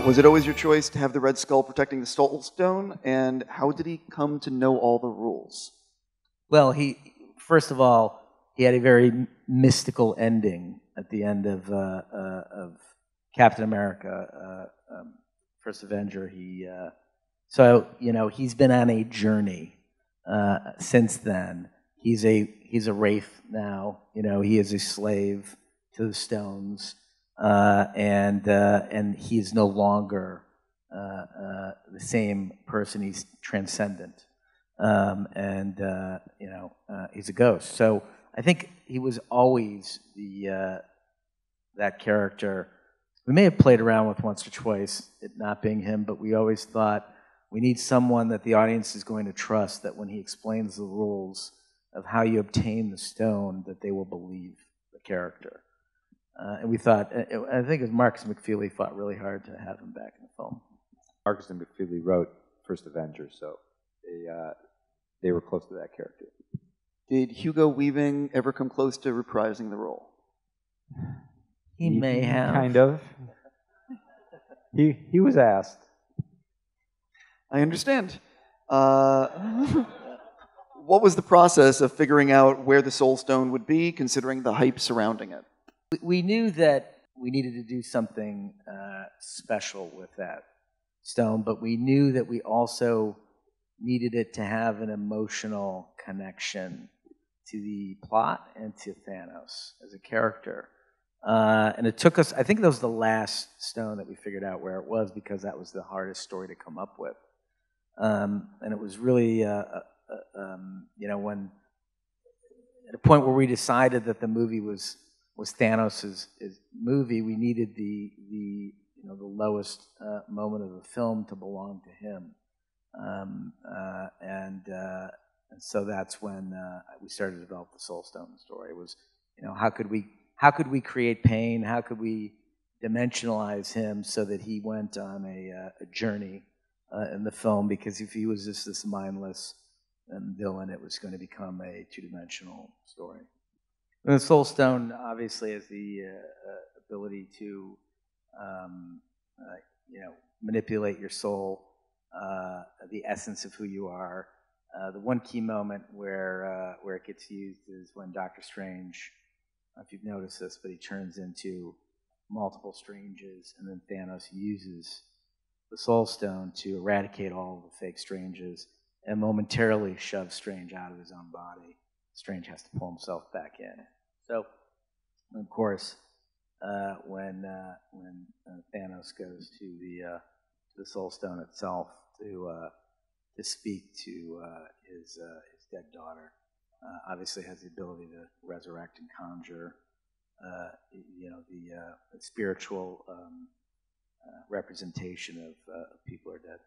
Was it always your choice to have the Red Skull protecting the Soul Stone? And how did he come to know all the rules? Well, first of all, he had a very mystical ending at the end of Captain America, First Avenger. He's been on a journey since then. He's a wraith now. He is a slave to the stones, and he's no longer the same person. He's transcendent, he's a ghost. So I think he was always that character. We may have played around with once or twice it not being him, but we always thought we need someone that the audience is going to trust, that when he explains the rules of how you obtain the stone, that they will believe the character. And we thought, I think it was Marcus McFeely fought really hard to have him back in the film. Marcus and McFeely wrote First Avengers, so they were close to that character. Did Hugo Weaving ever come close to reprising the role? He may have. Kind of. He was asked. I understand. What was the process of figuring out where the Soul Stone would be, considering the hype surrounding it? We knew that we needed to do something special with that stone, but we knew that we also needed it to have an emotional connection to the plot and to Thanos as a character. And it took us, I think that was the last stone that we figured out where it was, because that was the hardest story to come up with. And it was really, when at a point where we decided that the movie was Thanos' movie, we needed the lowest moment of the film to belong to him. And so that's when we started to develop the Soul Stone story. It was, how could we create pain? How could we dimensionalize him so that he went on a journey in the film? Because if he was just this mindless villain, it was going to become a two-dimensional story. And the Soul Stone obviously has the ability to, manipulate your soul, the essence of who you are. The one key moment where it gets used is when Doctor Strange, I don't know if you've noticed this, but he turns into multiple Stranges, and then Thanos uses the Soul Stone to eradicate all of the fake Stranges and momentarily shove Strange out of his own body. Strange has to pull himself back in. So, of course, when Thanos goes to the Soul Stone itself to speak to his dead daughter, obviously has the ability to resurrect and conjure, the spiritual representation of people who are dead.